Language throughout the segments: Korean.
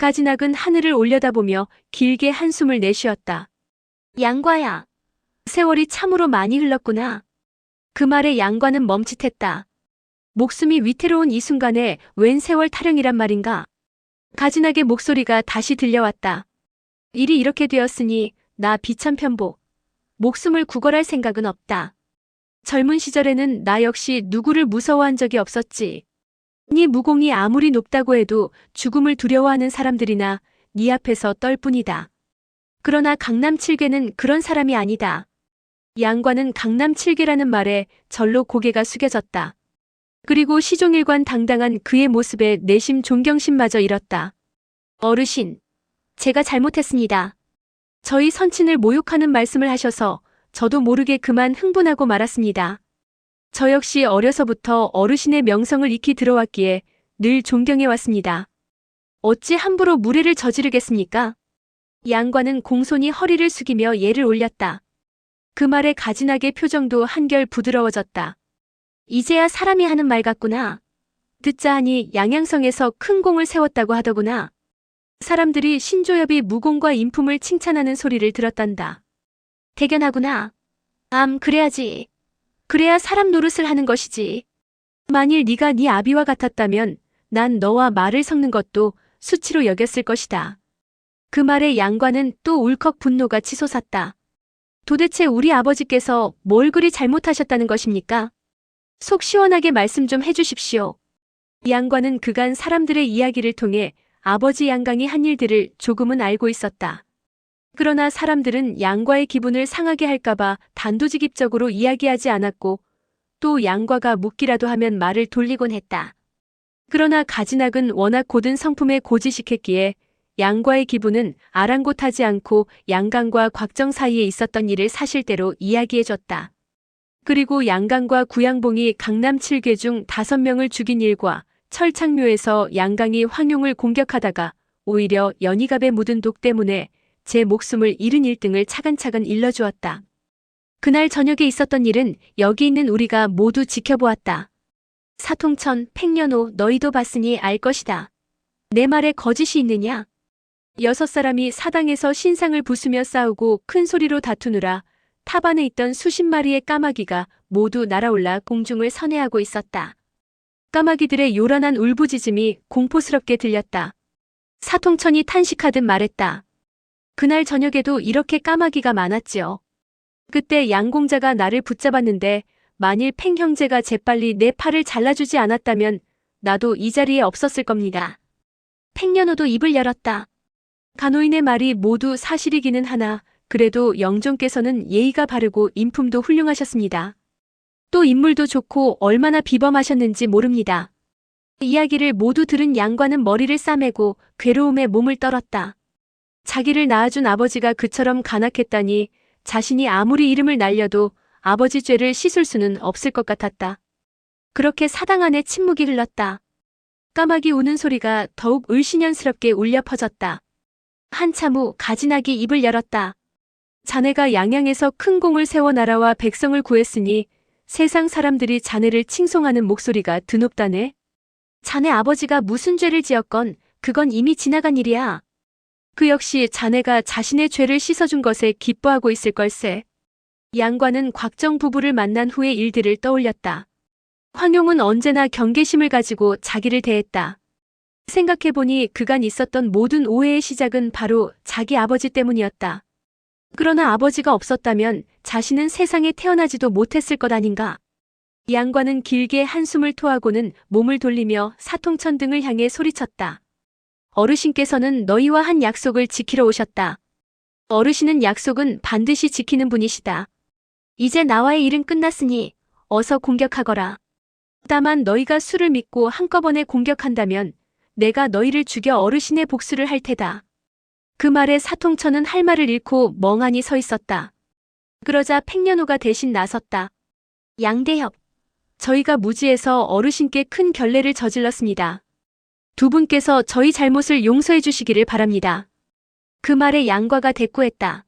가지낙은 하늘을 올려다보며 길게 한숨을 내쉬었다. 양과야. 세월이 참으로 많이 흘렀구나. 그 말에 양과는 멈칫했다. 목숨이 위태로운 이 순간에 웬 세월 타령이란 말인가? 가지낙의 목소리가 다시 들려왔다. 일이 이렇게 되었으니 나 비천편복. 목숨을 구걸할 생각은 없다. 젊은 시절에는 나 역시 누구를 무서워한 적이 없었지. 네 무공이 아무리 높다고 해도 죽음을 두려워하는 사람들이나 네 앞에서 떨 뿐이다. 그러나 강남 7괴는 그런 사람이 아니다. 양과는 강남 7괴라는 말에 절로 고개가 숙여졌다. 그리고 시종일관 당당한 그의 모습에 내심 존경심마저 잃었다. 어르신, 제가 잘못했습니다. 저희 선친을 모욕하는 말씀을 하셔서 저도 모르게 그만 흥분하고 말았습니다. 저 역시 어려서부터 어르신의 명성을 익히 들어왔기에 늘 존경해왔습니다. 어찌 함부로 무례를 저지르겠습니까? 양과는 공손히 허리를 숙이며 예를 올렸다. 그 말에 가지낙의 표정도 한결 부드러워졌다. 이제야 사람이 하는 말 같구나. 듣자 하니 양양성에서 큰 공을 세웠다고 하더구나. 사람들이 신조엽이 무공과 인품을 칭찬하는 소리를 들었단다. 대견하구나. 그래야지. 그래야 사람 노릇을 하는 것이지. 만일 네가 네 아비와 같았다면 난 너와 말을 섞는 것도 수치로 여겼을 것이다. 그 말에 양과는 또 울컥 분노가 치솟았다. 도대체 우리 아버지께서 뭘 그리 잘못하셨다는 것입니까? 속 시원하게 말씀 좀 해주십시오. 양과는 그간 사람들의 이야기를 통해 아버지 양강이 한 일들을 조금은 알고 있었다. 그러나 사람들은 양과의 기분을 상하게 할까봐 단도직입적으로 이야기하지 않았고 또 양과가 묻기라도 하면 말을 돌리곤 했다. 그러나 가지낙은 워낙 고든 성품에 고지식했기에 양과의 기분은 아랑곳하지 않고 양강과 곽정 사이에 있었던 일을 사실대로 이야기해줬다. 그리고 양강과 구양봉이 강남 7괴 중 5명을 죽인 일과 철창묘에서 양강이 황용을 공격하다가 오히려 연희갑에 묻은 독 때문에 제 목숨을 잃은 일등을 차근차근 일러주었다. 그날 저녁에 있었던 일은 여기 있는 우리가 모두 지켜보았다. 사통천, 팽년호 너희도 봤으니 알 것이다. 내 말에 거짓이 있느냐? 6사람이 사당에서 신상을 부수며 싸우고 큰 소리로 다투느라 탑안에 있던 수십 마리의 까마귀가 모두 날아올라 공중을 선회하고 있었다. 까마귀들의 요란한 울부짖음이 공포스럽게 들렸다. 사통천이 탄식하듯 말했다. 그날 저녁에도 이렇게 까마귀가 많았지요. 그때 양공자가 나를 붙잡았는데 만일 팽 형제가 재빨리 내 팔을 잘라주지 않았다면 나도 이 자리에 없었을 겁니다. 팽년호도 입을 열었다. 간호인의 말이 모두 사실이기는 하나 그래도 영종께서는 예의가 바르고 인품도 훌륭하셨습니다. 또 인물도 좋고 얼마나 비범하셨는지 모릅니다. 이야기를 모두 들은 양과는 머리를 싸매고 괴로움에 몸을 떨었다. 자기를 낳아준 아버지가 그처럼 간악했다니 자신이 아무리 이름을 날려도 아버지 죄를 씻을 수는 없을 것 같았다. 그렇게 사당 안에 침묵이 흘렀다. 까마귀 우는 소리가 더욱 을신연스럽게 울려 퍼졌다. 한참 후 가지낙이 입을 열었다. 자네가 양양에서 큰 공을 세워 나라와 백성을 구했으니 세상 사람들이 자네를 칭송하는 목소리가 드높다네. 자네 아버지가 무슨 죄를 지었건 그건 이미 지나간 일이야. 그 역시 자네가 자신의 죄를 씻어준 것에 기뻐하고 있을 걸세. 양과는 곽정 부부를 만난 후의 일들을 떠올렸다. 황용은 언제나 경계심을 가지고 자기를 대했다. 생각해보니 그간 있었던 모든 오해의 시작은 바로 자기 아버지 때문이었다. 그러나 아버지가 없었다면 자신은 세상에 태어나지도 못했을 것 아닌가. 양과는 길게 한숨을 토하고는 몸을 돌리며 사통천 등을 향해 소리쳤다. 어르신께서는 너희와 한 약속을 지키러 오셨다. 어르신은 약속은 반드시 지키는 분이시다. 이제 나와의 일은 끝났으니 어서 공격하거라. 다만 너희가 수를 믿고 한꺼번에 공격한다면 내가 너희를 죽여 어르신의 복수를 할 테다. 그 말에 사통천은 할 말을 잃고 멍하니 서 있었다. 그러자 팽년호가 대신 나섰다. 양대협, 저희가 무지해서 어르신께 큰 결례를 저질렀습니다. 두 분께서 저희 잘못을 용서해 주시기를 바랍니다. 그 말에 양과가 대꾸했다.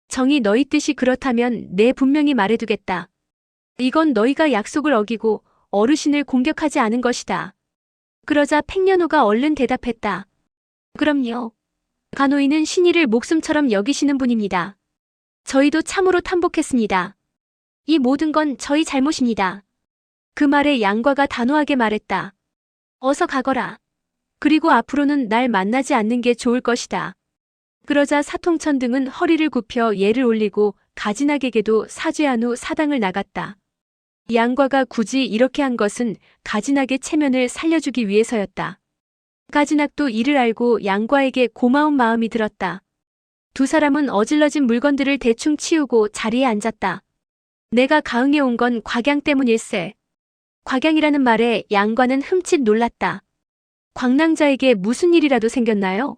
정이 너희 뜻이 그렇다면 내 분명히 말해두겠다. 이건 너희가 약속을 어기고 어르신을 공격하지 않은 것이다. 그러자 팽년호가 얼른 대답했다. 그럼요. 간호인은 신의를 목숨처럼 여기시는 분입니다. 저희도 참으로 탐복했습니다. 이 모든 건 저희 잘못입니다. 그 말에 양과가 단호하게 말했다. 어서 가거라. 그리고 앞으로는 날 만나지 않는 게 좋을 것이다. 그러자 사통천 등은 허리를 굽혀 예를 올리고 가진학에게도 사죄한 후 사당을 나갔다. 양과가 굳이 이렇게 한 것은 가진학의 체면을 살려주기 위해서였다. 가진학도 이를 알고 양과에게 고마운 마음이 들었다. 두 사람은 어질러진 물건들을 대충 치우고 자리에 앉았다. 내가 가응해 온 건 곽양 때문일세. 곽양이라는 말에 양과는 흠칫 놀랐다. 광랑자에게 무슨 일이라도 생겼나요?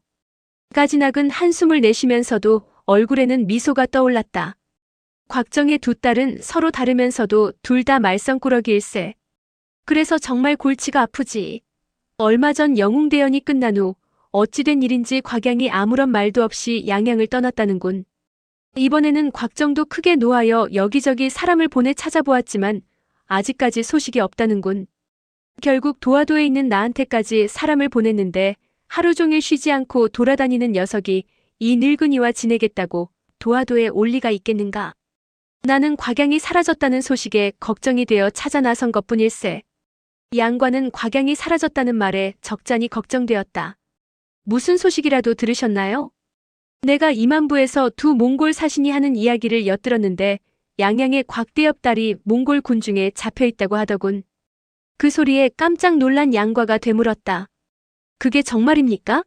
가진학은 한숨을 내쉬면서도 얼굴에는 미소가 떠올랐다. 곽정의 두 딸은 서로 다르면서도 둘 다 말썽꾸러기일세. 그래서 정말 골치가 아프지. 얼마 전 영웅대연이 끝난 후 어찌된 일인지 곽양이 아무런 말도 없이 양양을 떠났다는군. 이번에는 곽정도 크게 노하여 여기저기 사람을 보내 찾아보았지만 아직까지 소식이 없다는군. 결국 도화도에 있는 나한테까지 사람을 보냈는데 하루 종일 쉬지 않고 돌아다니는 녀석이 이 늙은이와 지내겠다고 도화도에 올 리가 있겠는가. 나는 곽양이 사라졌다는 소식에 걱정이 되어 찾아 나선 것뿐일세. 양과는 곽양이 사라졌다는 말에 적잖이 걱정되었다. 무슨 소식이라도 들으셨나요? 내가 임안부에서 두 몽골 사신이 하는 이야기를 엿들었는데 양양의 곽대엽 딸이 몽골 군중에 잡혀있다고 하더군. 그 소리에 깜짝 놀란 양과가 되물었다. 그게 정말입니까?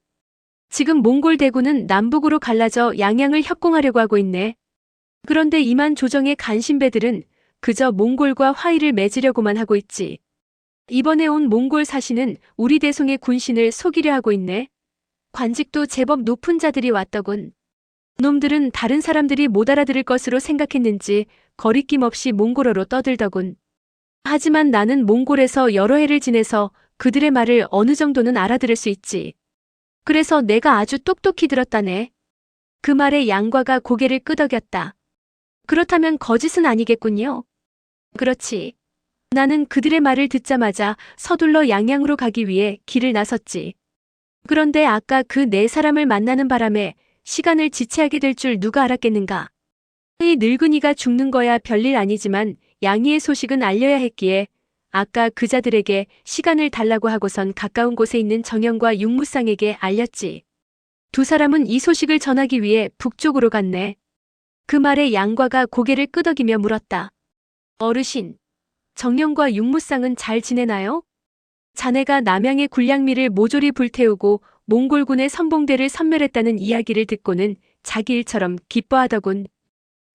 지금 몽골 대군은 남북으로 갈라져 양양을 협공하려고 하고 있네. 그런데 이만 조정의 간신배들은 그저 몽골과 화의를 맺으려고만 하고 있지. 이번에 온 몽골 사신은 우리 대송의 군신을 속이려 하고 있네. 관직도 제법 높은 자들이 왔더군. 놈들은 다른 사람들이 못 알아들을 것으로 생각했는지 거리낌 없이 몽골어로 떠들더군. 하지만 나는 몽골에서 여러 해를 지내서 그들의 말을 어느 정도는 알아들을 수 있지. 그래서 내가 아주 똑똑히 들었다네. 그 말에 양과가 고개를 끄덕였다. 그렇다면 거짓은 아니겠군요. 그렇지. 나는 그들의 말을 듣자마자 서둘러 양양으로 가기 위해 길을 나섰지. 그런데 아까 그 네 사람을 만나는 바람에 시간을 지체하게 될 줄 누가 알았겠는가. 이 늙은이가 죽는 거야 별일 아니지만 양희의 소식은 알려야 했기에 아까 그자들에게 시간을 달라고 하고선 가까운 곳에 있는 정영과 육무상에게 알렸지. 두 사람은 이 소식을 전하기 위해 북쪽으로 갔네. 그 말에 양과가 고개를 끄덕이며 물었다. 어르신, 정영과 육무상은 잘 지내나요? 자네가 남양의 굴량미를 모조리 불태우고 몽골군의 선봉대를 섬멸했다는 이야기를 듣고는 자기 일처럼 기뻐하더군.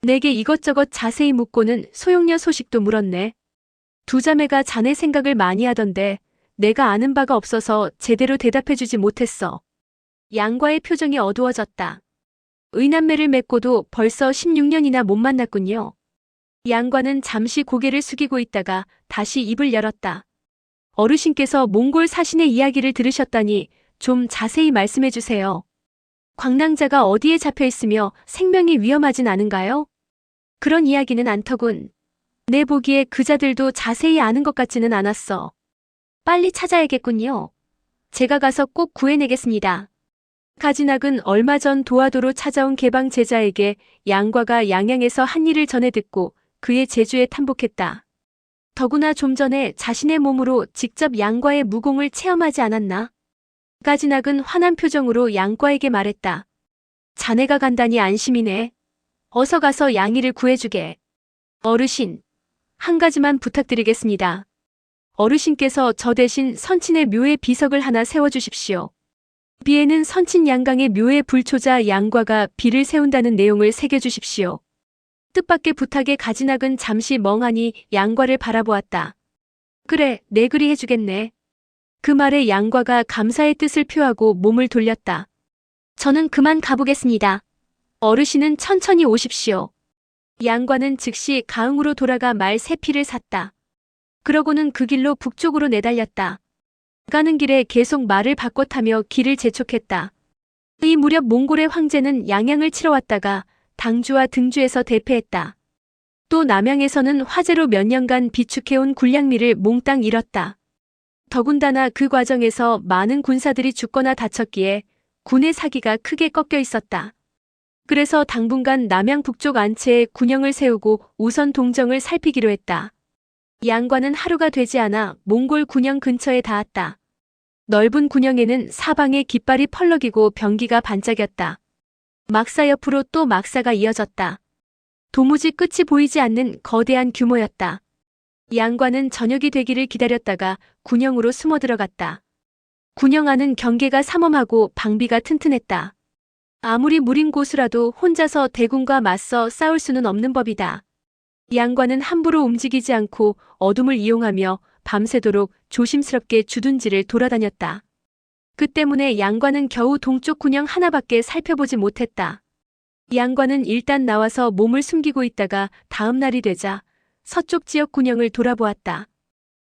내게 이것저것 자세히 묻고는 소용녀 소식도 물었네. 두 자매가 자네 생각을 많이 하던데 내가 아는 바가 없어서 제대로 대답해주지 못했어. 양과의 표정이 어두워졌다. 의남매를 맺고도 벌써 16년이나 못 만났군요. 양과는 잠시 고개를 숙이고 있다가 다시 입을 열었다. 어르신께서 몽골 사신의 이야기를 들으셨다니 좀 자세히 말씀해 주세요. 광랑자가 어디에 잡혀 있으며 생명이 위험하진 않은가요? 그런 이야기는 않더군. 내 보기에 그자들도 자세히 아는 것 같지는 않았어. 빨리 찾아야겠군요. 제가 가서 꼭 구해내겠습니다. 가진학은 얼마 전 도화도로 찾아온 개방 제자에게 양과가 양양에서 한 일을 전해 듣고 그의 제주에 탐복했다. 더구나 좀 전에 자신의 몸으로 직접 양과의 무공을 체험하지 않았나? 가진학은 화난 표정으로 양과에게 말했다. 자네가 간다니 안심이네. 어서 가서 양이를 구해주게. 어르신, 한 가지만 부탁드리겠습니다. 어르신께서 저 대신 선친의 묘에 비석을 하나 세워주십시오. 비에는 선친 양강의 묘의 불초자 양과가 비를 세운다는 내용을 새겨주십시오. 뜻밖의 부탁에 가진학은 잠시 멍하니 양과를 바라보았다. 그래, 내 그리 해주겠네. 그 말에 양과가 감사의 뜻을 표하고 몸을 돌렸다. 저는 그만 가보겠습니다. 어르신은 천천히 오십시오. 양과는 즉시 가흥으로 돌아가 말 3匹를 샀다. 그러고는 그 길로 북쪽으로 내달렸다. 가는 길에 계속 말을 바꿔 타며 길을 재촉했다. 이 무렵 몽골의 황제는 양양을 치러 왔다가 당주와 등주에서 대패했다. 또 남양에서는 화재로 몇 년간 비축해온 굴량미를 몽땅 잃었다. 더군다나 그 과정에서 많은 군사들이 죽거나 다쳤기에 군의 사기가 크게 꺾여 있었다. 그래서 당분간 남양 북쪽 안채에 군영을 세우고 우선 동정을 살피기로 했다. 양과는 하루가 되지 않아 몽골 군영 근처에 닿았다. 넓은 군영에는 사방에 깃발이 펄럭이고 병기가 반짝였다. 막사 옆으로 또 막사가 이어졌다. 도무지 끝이 보이지 않는 거대한 규모였다. 양과는 저녁이 되기를 기다렸다가 군영으로 숨어 들어갔다. 군영 안은 경계가 삼엄하고 방비가 튼튼했다. 아무리 무린 고수라도 혼자서 대군과 맞서 싸울 수는 없는 법이다. 양과는 함부로 움직이지 않고 어둠을 이용하며 밤새도록 조심스럽게 주둔지를 돌아다녔다. 그 때문에 양과는 겨우 동쪽 군영 하나밖에 살펴보지 못했다. 양과는 일단 나와서 몸을 숨기고 있다가 다음 날이 되자 서쪽 지역 군영을 돌아보았다.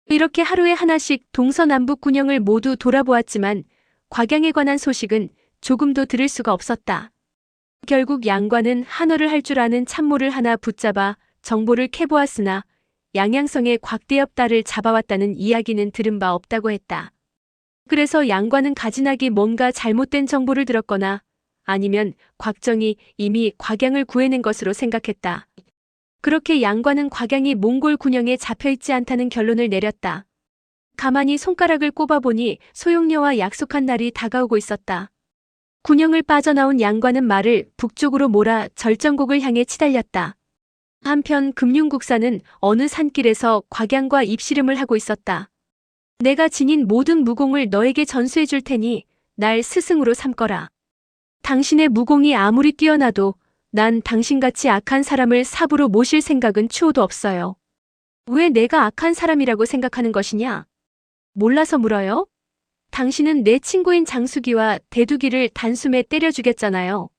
이렇게 하루에 하나씩 동서남북 군영을 모두 돌아보았지만 곽양에 관한 소식은 조금도 들을 수가 없었다. 결국 양과는 한어를 할 줄 아는 참모를 하나 붙잡아 정보를 캐보았으나 양양성의 곽대엽 딸을 잡아왔다는 이야기는 들은 바 없다고 했다. 그래서 양과는 가지나기 뭔가 잘못된 정보를 들었거나 아니면 곽정이 이미 곽양을 구해낸 것으로 생각했다. 그렇게 양과는 곽양이 몽골 군영에 잡혀있지 않다는 결론을 내렸다. 가만히 손가락을 꼽아보니 소용녀와 약속한 날이 다가오고 있었다. 군영을 빠져나온 양과는 말을 북쪽으로 몰아 절정곡을 향해 치달렸다. 한편 금융국사는 어느 산길에서 곽양과 입씨름을 하고 있었다. 내가 지닌 모든 무공을 너에게 전수해 줄 테니 날 스승으로 삼거라. 당신의 무공이 아무리 뛰어나도 난 당신같이 악한 사람을 삽으로 모실 생각은 추호도 없어요. 왜 내가 악한 사람이라고 생각하는 것이냐? 몰라서 물어요? 당신은 내 친구인 장수기와 대두기를 단숨에 때려 죽였잖아요.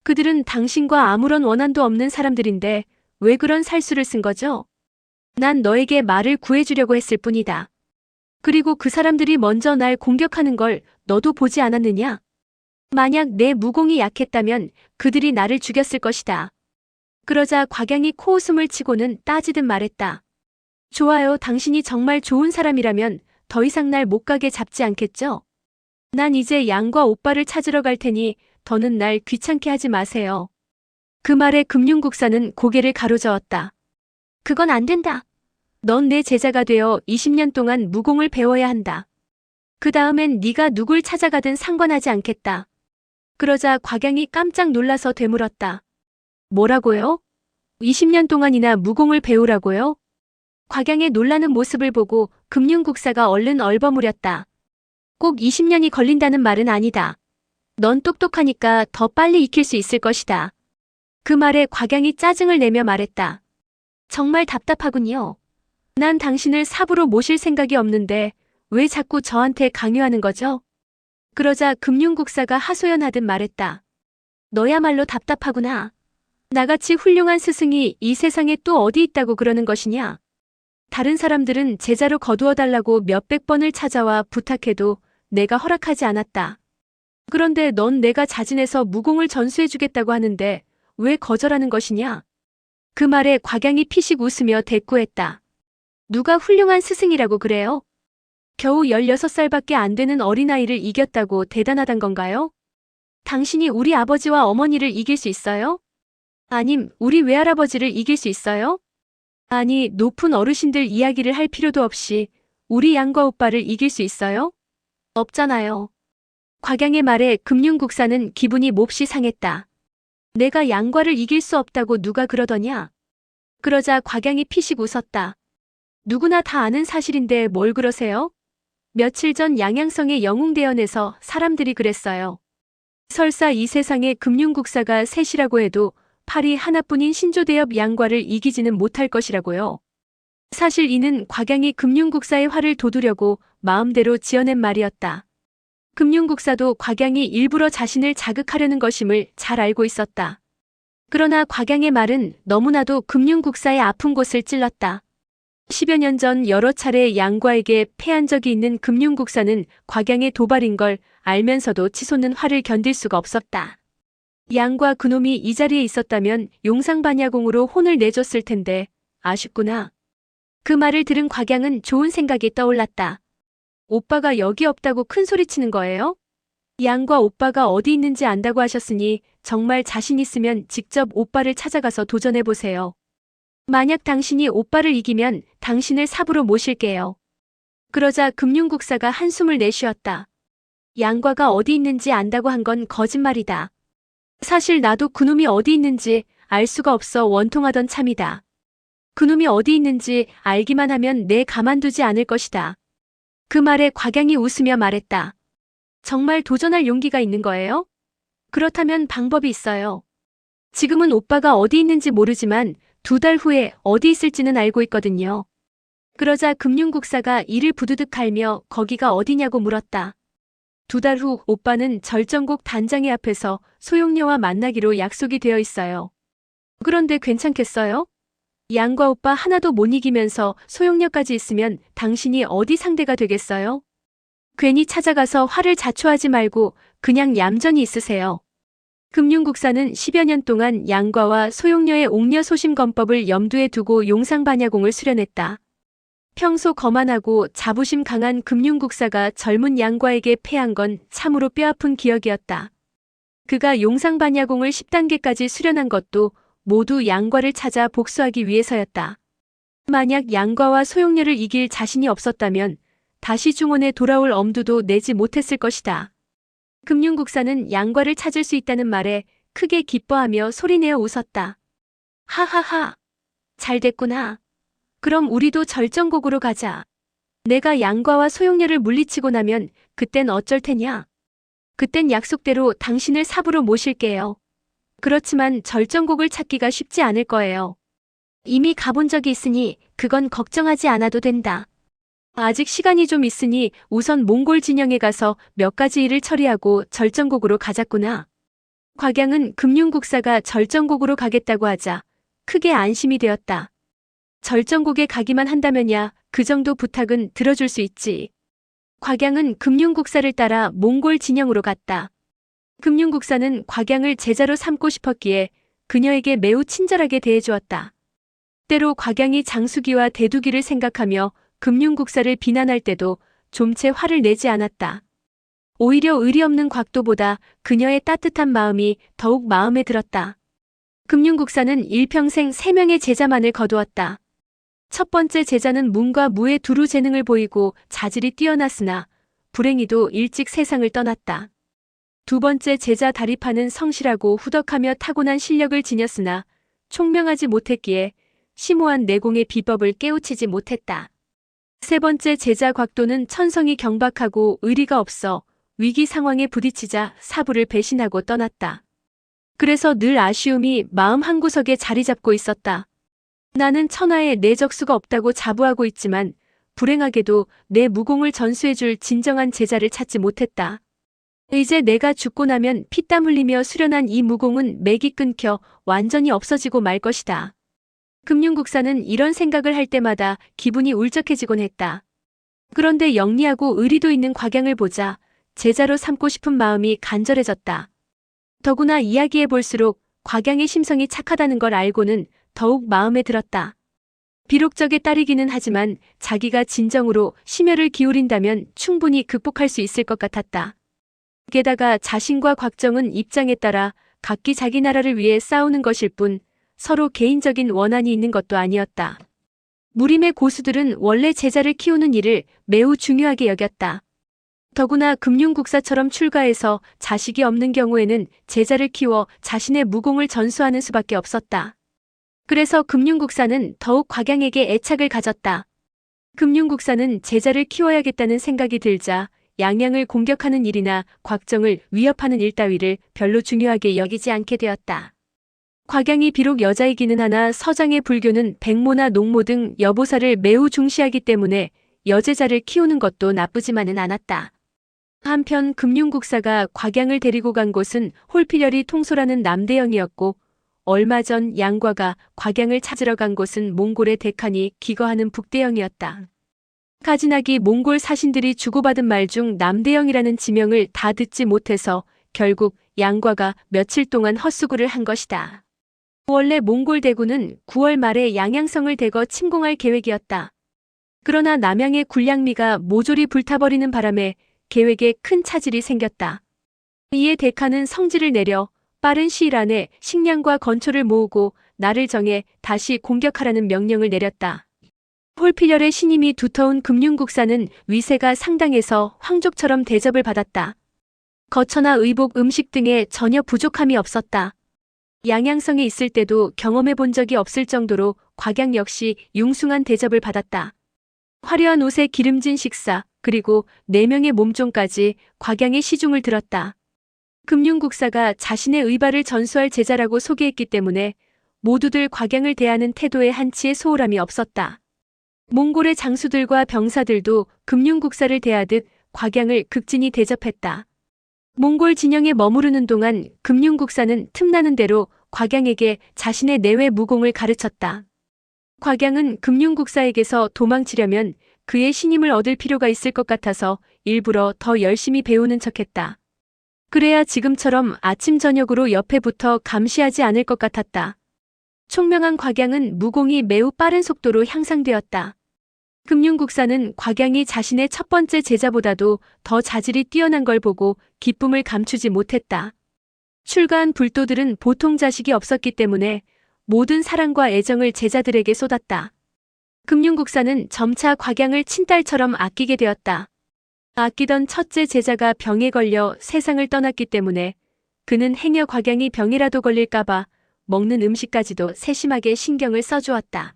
그들은 당신과 아무런 원한도 없는 사람들인데 왜 그런 살수를 쓴 거죠? 난 너에게 말을 구해주려고 했을 뿐이다. 그리고 그 사람들이 먼저 날 공격하는 걸 너도 보지 않았느냐? 만약 내 무공이 약했다면 그들이 나를 죽였을 것이다. 그러자 곽양이 코웃음을 치고는 따지듯 말했다. 좋아요. 당신이 정말 좋은 사람이라면 더 이상 날 못 가게 잡지 않겠죠? 난 이제 양과 오빠를 찾으러 갈 테니 더는 날 귀찮게 하지 마세요. 그 말에 금융국사는 고개를 가로저었다. 그건 안 된다. 넌 내 제자가 되어 20년 동안 무공을 배워야 한다. 그 다음엔 네가 누굴 찾아가든 상관하지 않겠다. 그러자 곽양이 깜짝 놀라서 되물었다. 뭐라고요? 20년 동안이나 무공을 배우라고요? 곽양의 놀라는 모습을 보고 금융국사가 얼른 얼버무렸다. 꼭 20년이 걸린다는 말은 아니다. 넌 똑똑하니까 더 빨리 익힐 수 있을 것이다. 그 말에 곽양이 짜증을 내며 말했다. 정말 답답하군요. 난 당신을 삽으로 모실 생각이 없는데 왜 자꾸 저한테 강요하는 거죠? 그러자 금융국사가 하소연하듯 말했다. 너야말로 답답하구나. 나같이 훌륭한 스승이 이 세상에 또 어디 있다고 그러는 것이냐? 다른 사람들은 제자로 거두어달라고 몇백 번을 찾아와 부탁해도 내가 허락하지 않았다. 그런데 넌 내가 자진해서 무공을 전수해주겠다고 하는데 왜 거절하는 것이냐? 그 말에 곽양이 피식 웃으며 대꾸했다. 누가 훌륭한 스승이라고 그래요? 겨우 16살밖에 안 되는 어린아이를 이겼다고 대단하단 건가요? 당신이 우리 아버지와 어머니를 이길 수 있어요? 아님 우리 외할아버지를 이길 수 있어요? 아니 높은 어르신들 이야기를 할 필요도 없이 우리 양과 오빠를 이길 수 있어요? 없잖아요. 곽양의 말에 금융국사는 기분이 몹시 상했다. 내가 양과를 이길 수 없다고 누가 그러더냐? 그러자 곽양이 피식 웃었다. 누구나 다 아는 사실인데 뭘 그러세요? 며칠 전 양양성의 영웅대원에서 사람들이 그랬어요. 설사 이 세상에 금융국사가 셋이라고 해도 팔이 하나뿐인 신조대엽 양과를 이기지는 못할 것이라고요. 사실 이는 곽양이 금융국사의 화를 돋우려고 마음대로 지어낸 말이었다. 금융국사도 곽양이 일부러 자신을 자극하려는 것임을 잘 알고 있었다. 그러나 곽양의 말은 너무나도 금융국사의 아픈 곳을 찔렀다. 10여 년 전 여러 차례 양과에게 패한 적이 있는 금융국사는 곽양의 도발인 걸 알면서도 치솟는 화를 견딜 수가 없었다. 양과 그놈이 이 자리에 있었다면 용상반야공으로 혼을 내줬을 텐데 아쉽구나. 그 말을 들은 곽양은 좋은 생각이 떠올랐다. 오빠가 여기 없다고 큰 소리치는 거예요? 양과 오빠가 어디 있는지 안다고 하셨으니 정말 자신 있으면 직접 오빠를 찾아가서 도전해보세요. 만약 당신이 오빠를 이기면 당신을 삽으로 모실게요. 그러자 금융국사가 한숨을 내쉬었다. 양과가 어디 있는지 안다고 한 건 거짓말이다. 사실 나도 그놈이 어디 있는지 알 수가 없어 원통하던 참이다. 그놈이 어디 있는지 알기만 하면 내 가만두지 않을 것이다. 그 말에 곽양이 웃으며 말했다. 정말 도전할 용기가 있는 거예요? 그렇다면 방법이 있어요. 지금은 오빠가 어디 있는지 모르지만 2달 후에 어디 있을지는 알고 있거든요. 그러자 금융국사가 이를 부드득 갈며 거기가 어디냐고 물었다. 2달 후 오빠는 절정곡 단장의 앞에서 소용녀와 만나기로 약속이 되어 있어요. 그런데 괜찮겠어요? 양과 오빠 하나도 못 이기면서 소용녀까지 있으면 당신이 어디 상대가 되겠어요? 괜히 찾아가서 화를 자초하지 말고 그냥 얌전히 있으세요. 금융국사는 10여 년 동안 양과와 소용녀의 옥녀소심검법을 염두에 두고 용상반야공을 수련했다. 평소 거만하고 자부심 강한 금융국사가 젊은 양과에게 패한 건 참으로 뼈아픈 기억이었다. 그가 용상반야공을 10단계까지 수련한 것도 모두 양과를 찾아 복수하기 위해서였다. 만약 양과와 소용녀를 이길 자신이 없었다면 다시 중원에 돌아올 엄두도 내지 못했을 것이다. 금융국사는 양과를 찾을 수 있다는 말에 크게 기뻐하며 소리내어 웃었다. 하하하. 잘 됐구나. 그럼 우리도 절정곡으로 가자. 내가 양과와 소용녀를 물리치고 나면 그땐 어쩔 테냐? 그땐 약속대로 당신을 삽으로 모실게요. 그렇지만 절정곡을 찾기가 쉽지 않을 거예요. 이미 가본 적이 있으니 그건 걱정하지 않아도 된다. 아직 시간이 좀 있으니 우선 몽골 진영에 가서 몇 가지 일을 처리하고 절정곡으로 가자꾸나. 곽양은 금융국사가 절정곡으로 가겠다고 하자 크게 안심이 되었다. 절정곡에 가기만 한다면야 그 정도 부탁은 들어줄 수 있지. 곽양은 금융국사를 따라 몽골 진영으로 갔다. 금융국사는 곽양을 제자로 삼고 싶었기에 그녀에게 매우 친절하게 대해주었다. 때로 곽양이 장수기와 대두기를 생각하며 금융국사를 비난할 때도 좀채 화를 내지 않았다. 오히려 의리 없는 곽도보다 그녀의 따뜻한 마음이 더욱 마음에 들었다. 금융국사는 일평생 3명의 제자만을 거두었다. 첫 번째 제자는 문과 무의 두루 재능을 보이고 자질이 뛰어났으나 불행히도 일찍 세상을 떠났다. 두 번째 제자 다리파는 성실하고 후덕하며 타고난 실력을 지녔으나 총명하지 못했기에 심오한 내공의 비법을 깨우치지 못했다. 세 번째 제자 곽도는 천성이 경박하고 의리가 없어 위기 상황에 부딪히자 사부를 배신하고 떠났다. 그래서 늘 아쉬움이 마음 한구석에 자리 잡고 있었다. 나는 천하에 내 적수가 없다고 자부하고 있지만 불행하게도 내 무공을 전수해줄 진정한 제자를 찾지 못했다. 이제 내가 죽고 나면 피땀 흘리며 수련한 이 무공은 맥이 끊겨 완전히 없어지고 말 것이다. 금융국사는 이런 생각을 할 때마다 기분이 울적해지곤 했다. 그런데 영리하고 의리도 있는 곽양을 보자 제자로 삼고 싶은 마음이 간절해졌다. 더구나 이야기해 볼수록 곽양의 심성이 착하다는 걸 알고는 더욱 마음에 들었다. 비록적의 딸이기는 하지만 자기가 진정으로 심혈을 기울인다면 충분히 극복할 수 있을 것 같았다. 게다가 자신과 곽정은 입장에 따라 각기 자기 나라를 위해 싸우는 것일 뿐 서로 개인적인 원한이 있는 것도 아니었다. 무림의 고수들은 원래 제자를 키우는 일을 매우 중요하게 여겼다. 더구나 금융국사처럼 출가해서 자식이 없는 경우에는 제자를 키워 자신의 무공을 전수하는 수밖에 없었다. 그래서 금융국사는 더욱 곽양에게 애착을 가졌다. 금융국사는 제자를 키워야겠다는 생각이 들자 양양을 공격하는 일이나 곽정을 위협하는 일 따위를 별로 중요하게 여기지 않게 되었다. 곽양이 비록 여자이기는 하나 서장의 불교는 백모나 농모 등 여보사를 매우 중시하기 때문에 여제자를 키우는 것도 나쁘지만은 않았다. 한편 금융국사가 곽양을 데리고 간 곳은 홀피렬이 통솔하는 남대영이었고 얼마 전 양과가 곽양을 찾으러 간 곳은 몽골의 대칸이 기거하는 북대영이었다. 가지나기 몽골 사신들이 주고받은 말 중 남대영이라는 지명을 다 듣지 못해서 결국 양과가 며칠 동안 헛수고를 한 것이다. 원래 몽골 대군은 9월 말에 양양성을 대거 침공할 계획이었다. 그러나 남양의 굴량미가 모조리 불타버리는 바람에 계획에 큰 차질이 생겼다. 이에 데카는 성질을 내려 빠른 시일 안에 식량과 건초를 모으고 날을 정해 다시 공격하라는 명령을 내렸다. 홀필열의 신임이 두터운 금융국사는 위세가 상당해서 황족처럼 대접을 받았다. 거처나 의복, 음식 등에 전혀 부족함이 없었다. 양양성에 있을 때도 경험해 본 적이 없을 정도로 곽양 역시 융숭한 대접을 받았다. 화려한 옷에 기름진 식사, 그리고 4명의 몸종까지 곽양의 시중을 들었다. 금융국사가 자신의 의발을 전수할 제자라고 소개했기 때문에 모두들 곽양을 대하는 태도에 한치의 소홀함이 없었다. 몽골의 장수들과 병사들도 금융국사를 대하듯 곽양을 극진히 대접했다. 몽골 진영에 머무르는 동안 금융국사는 틈나는 대로 곽양에게 자신의 내외 무공을 가르쳤다. 곽양은 금융국사에게서 도망치려면 그의 신임을 얻을 필요가 있을 것 같아서 일부러 더 열심히 배우는 척했다. 그래야 지금처럼 아침 저녁으로 옆에 붙어 감시하지 않을 것 같았다. 총명한 곽양은 무공이 매우 빠른 속도로 향상되었다. 금융국사는 곽양이 자신의 첫 번째 제자보다도 더 자질이 뛰어난 걸 보고 기쁨을 감추지 못했다. 출가한 불도들은 보통 자식이 없었기 때문에 모든 사랑과 애정을 제자들에게 쏟았다. 금융국사는 점차 곽양을 친딸처럼 아끼게 되었다. 아끼던 첫째 제자가 병에 걸려 세상을 떠났기 때문에 그는 행여 곽양이 병이라도 걸릴까봐 먹는 음식까지도 세심하게 신경을 써주었다.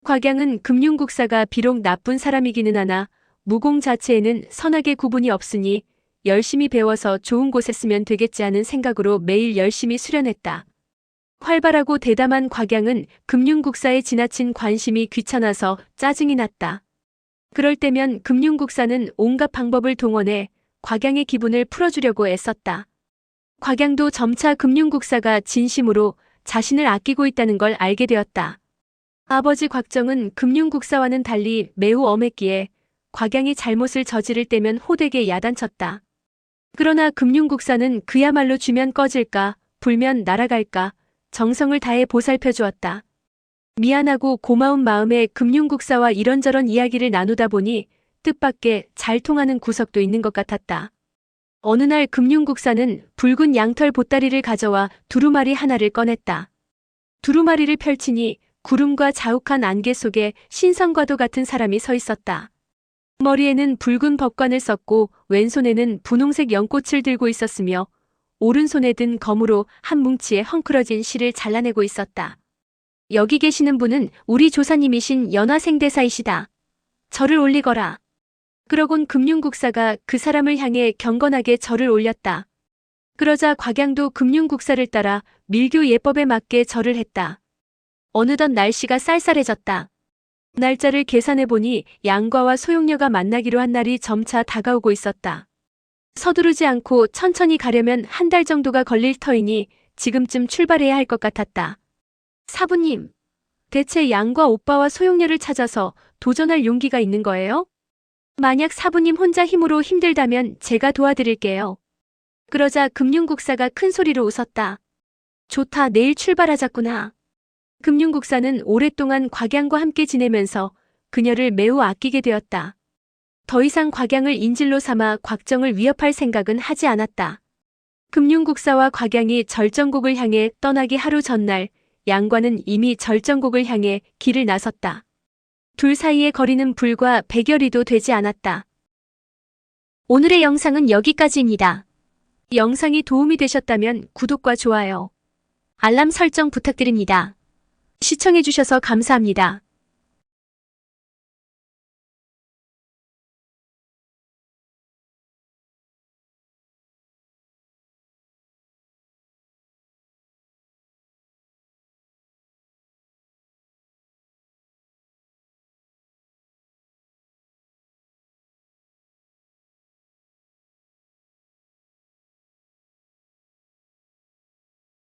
곽양은 금융국사가 비록 나쁜 사람이기는 하나 무공 자체에는 선악의 구분이 없으니 열심히 배워서 좋은 곳에 쓰면 되겠지 하는 생각으로 매일 열심히 수련했다. 활발하고 대담한 곽양은 금융국사의 지나친 관심이 귀찮아서 짜증이 났다. 그럴 때면 금융국사는 온갖 방법을 동원해 곽양의 기분을 풀어주려고 애썼다. 곽양도 점차 금융국사가 진심으로 자신을 아끼고 있다는 걸 알게 되었다. 아버지 곽정은 금융국사와는 달리 매우 엄했기에 곽양이 잘못을 저지를 때면 호되게 야단쳤다. 그러나 금융국사는 그야말로 주면 꺼질까, 불면 날아갈까, 정성을 다해 보살펴 주었다. 미안하고 고마운 마음에 금융국사와 이런저런 이야기를 나누다 보니 뜻밖의 잘 통하는 구석도 있는 것 같았다. 어느 날 금융국사는 붉은 양털 보따리를 가져와 두루마리 하나를 꺼냈다. 두루마리를 펼치니 구름과 자욱한 안개 속에 신선과도 같은 사람이 서 있었다. 머리에는 붉은 법관을 썼고 왼손에는 분홍색 연꽃을 들고 있었으며 오른손에 든 검으로 한 뭉치의 헝클어진 실을 잘라내고 있었다. 여기 계시는 분은 우리 조사님이신 연화생대사이시다. 절을 올리거라. 그러곤 금융국사가 그 사람을 향해 경건하게 절을 올렸다. 그러자 곽양도 금융국사를 따라 밀교 예법에 맞게 절을 했다. 어느덧 날씨가 쌀쌀해졌다. 날짜를 계산해보니 양과와 소용녀가 만나기로 한 날이 점차 다가오고 있었다. 서두르지 않고 천천히 가려면 한 달 정도가 걸릴 터이니 지금쯤 출발해야 할 것 같았다. 사부님, 대체 양과 오빠와 소용녀를 찾아서 도전할 용기가 있는 거예요? 만약 사부님 혼자 힘으로 힘들다면 제가 도와드릴게요. 그러자 금융국사가 큰 소리로 웃었다. 좋다, 내일 출발하자꾸나. 금융국사는 오랫동안 곽양과 함께 지내면서 그녀를 매우 아끼게 되었다. 더 이상 곽양을 인질로 삼아 곽정을 위협할 생각은 하지 않았다. 금융국사와 곽양이 절정곡을 향해 떠나기 하루 전날 양과는 이미 절정곡을 향해 길을 나섰다. 둘 사이의 거리는 불과 100여리도 되지 않았다. 오늘의 영상은 여기까지입니다. 영상이 도움이 되셨다면 구독과 좋아요, 알람 설정 부탁드립니다. 시청해주셔서 감사합니다.